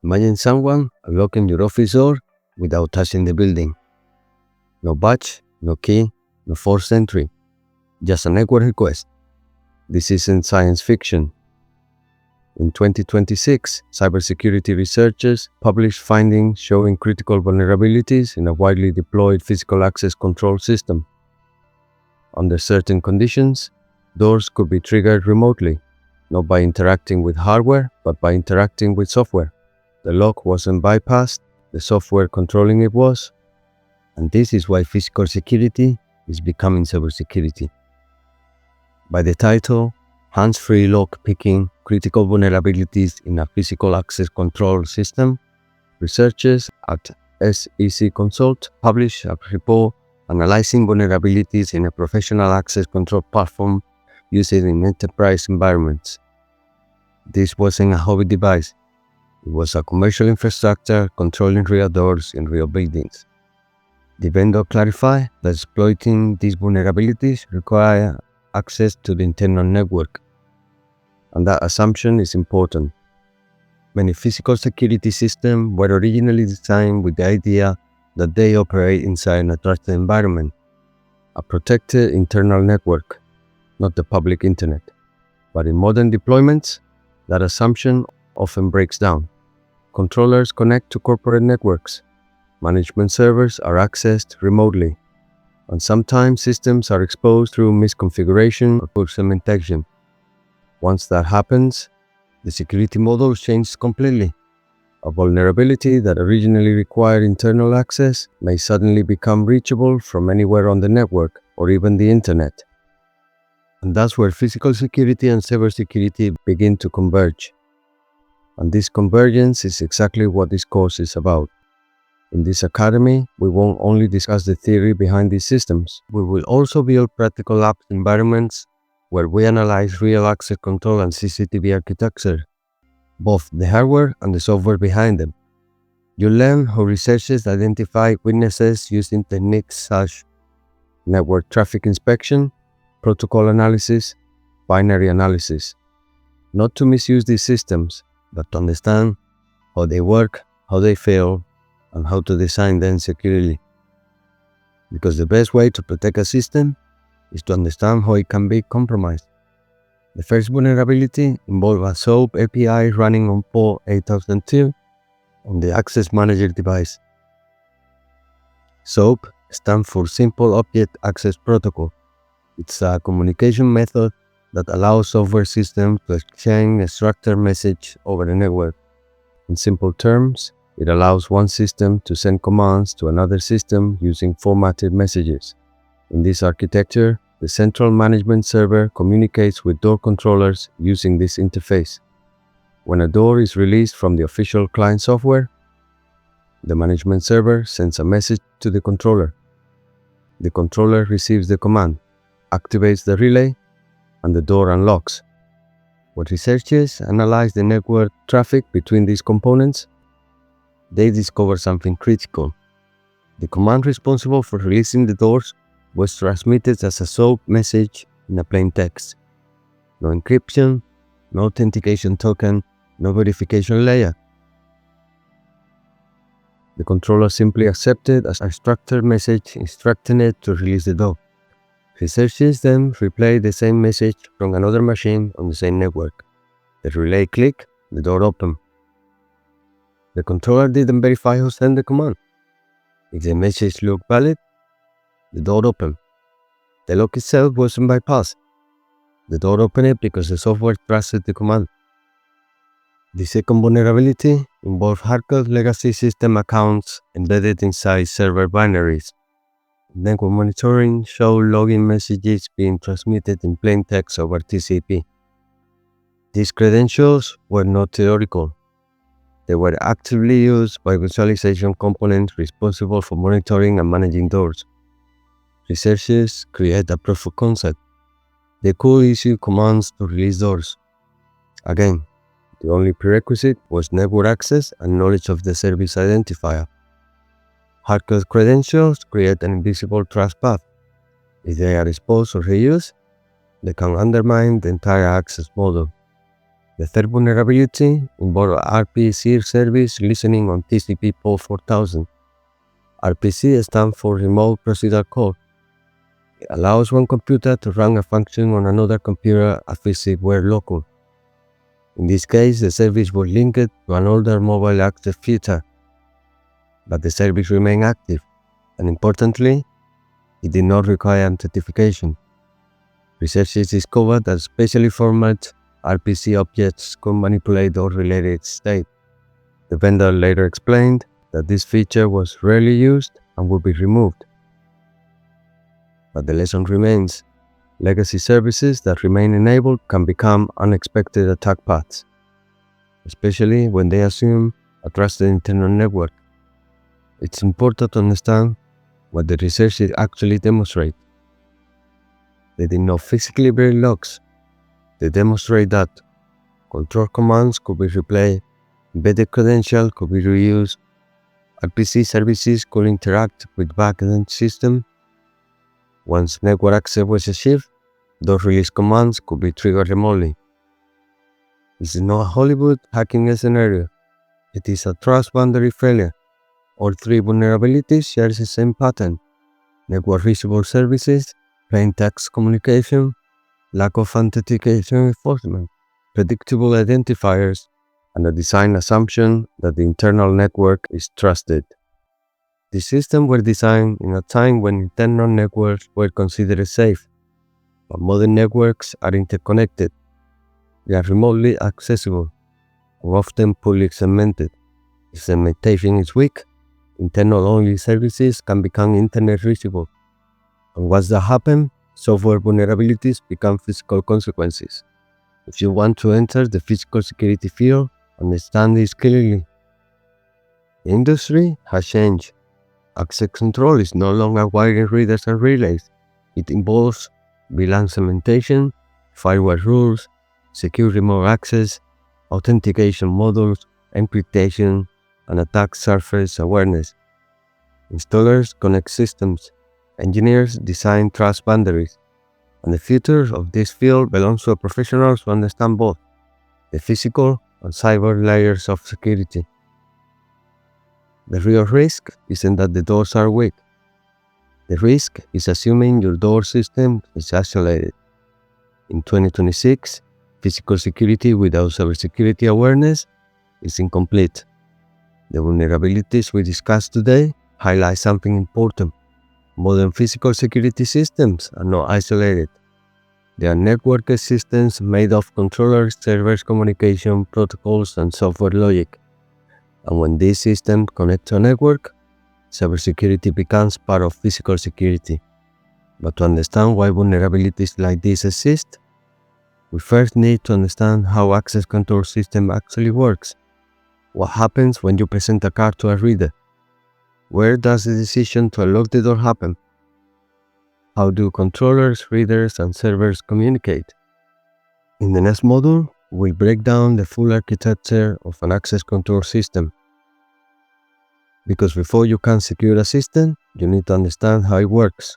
Imagine someone unlocking your office door without touching the building. No badge, no key, no forced entry, just a network request. This isn't science fiction. In 2026, cybersecurity researchers published findings showing critical vulnerabilities in a widely deployed physical access control system. Under certain conditions, doors could be triggered remotely, not by interacting with hardware, but by interacting with software. The lock wasn't bypassed, the software controlling it was, and this is why physical security is becoming cybersecurity. By the title, Hands-Free Lock Picking Critical Vulnerabilities in a Physical Access Control System, researchers at SEC Consult published a report analyzing vulnerabilities in a professional access control platform used in enterprise environments. This wasn't a hobby device. It was a commercial infrastructure controlling real doors in real buildings. The vendor clarified that exploiting these vulnerabilities require access to the internal network, and that assumption is important. Many physical security systems were originally designed with the idea that they operate inside a trusted environment, a protected internal network, not the public internet. But in modern deployments, that assumption often breaks down. Controllers connect to corporate networks. Management servers are accessed remotely, and sometimes systems are exposed through misconfiguration or poor segmentation. Once that happens, the security model changes completely. A vulnerability that originally required internal access may suddenly become reachable from anywhere on the network or even the internet. And that's where physical security and cybersecurity begin to converge. And this convergence is exactly what this course is about. In this academy, we won't only discuss the theory behind these systems, we will also build practical lab environments where we analyze real access control and CCTV architecture, both the hardware and the software behind them. You'll learn how researchers identify weaknesses using techniques such as network traffic inspection, protocol analysis, binary analysis. Not to misuse these systems, but to understand how they work, how they fail, and how to design them securely. Because the best way to protect a system is to understand how it can be compromised. The first vulnerability involved a SOAP API running on port 8002 on the Access Manager device. SOAP stands for Simple Object Access Protocol. It's a communication method that allows software systems to exchange a structured message over the network. In simple terms, it allows one system to send commands to another system using formatted messages. In this architecture, the central management server communicates with door controllers using this interface. When a door is released from the official client software, the management server sends a message to the controller. The controller receives the command, activates the relay, and the door unlocks. When researchers analyze the network traffic between these components, they discover something critical. The command responsible for releasing the doors was transmitted as a SOAP message in a plain text. No encryption, no authentication token, no verification layer. The controller simply accepted as a structured message instructing it to release the door. Researchers then replay the same message from another machine on the same network. The relay clicked, the door opened. The controller didn't verify who sent the command. If the message looked valid, the door opened. The lock itself wasn't bypassed. The door opened because the software trusted the command. The second vulnerability involved hardcode legacy system accounts embedded inside server binaries. Network monitoring showed login messages being transmitted in plain text over TCP. These credentials were not theoretical. They were actively used by visualization components responsible for monitoring and managing doors. Researchers create a proof of concept. They could issue commands to release doors. Again, the only prerequisite was network access and knowledge of the service identifier. Hardcode credentials create an invisible trust path. If they are exposed or reused, they can undermine the entire access model. The third vulnerability involved RPC service listening on TCP port 4000. RPC stands for Remote Procedural Call. It allows one computer to run a function on another computer as if it were local. In this case, the service was linked to an older mobile access feature, but the service remained active, and importantly, it did not require authentication. Researchers discovered that specially formatted RPC objects could manipulate or relate its state. The vendor later explained that this feature was rarely used and would be removed. But the lesson remains. Legacy services that remain enabled can become unexpected attack paths, especially when they assume a trusted internal network. It's important to understand what the researchers actually demonstrate. They did not physically break locks. They demonstrate that control commands could be replayed, embedded credentials could be reused, RPC services could interact with backend systems. Once network access was achieved, those release commands could be triggered remotely. This is not a Hollywood hacking scenario. It is a trust boundary failure. All three vulnerabilities share the same pattern: network reachable services, plain text communication, lack of authentication enforcement, predictable identifiers, and a design assumption that the internal network is trusted. These systems were designed in a time when internal networks were considered safe, but modern networks are interconnected. They are remotely accessible, and often poorly segmented. If segmentation is weak, internal-only services can become internet reachable. And once that happens, software vulnerabilities become physical consequences. If you want to enter the physical security field, understand this clearly. The industry has changed. Access control is no longer wiring readers and relays. It involves VLAN segmentation, firewall rules, secure remote access, authentication models, encryptation, and attack surface awareness. Installers connect systems, engineers design trust boundaries, and the future of this field belongs to professionals who understand both the physical and cyber layers of security. The real risk isn't that the doors are weak. The risk is assuming your door system is isolated. In 2026, physical security without cybersecurity awareness is incomplete. The vulnerabilities we discussed today highlight something important. Modern physical security systems are not isolated. They are networked systems made of controllers, servers, communication protocols, and software logic. And when these systems connect to a network, cybersecurity becomes part of physical security. But to understand why vulnerabilities like this exist, we first need to understand how access control system actually works. What happens when you present a card to a reader? Where does the decision to unlock the door happen? How do controllers, readers, and servers communicate? In the next module, we'll break down the full architecture of an access control system. Because before you can secure a system, you need to understand how it works.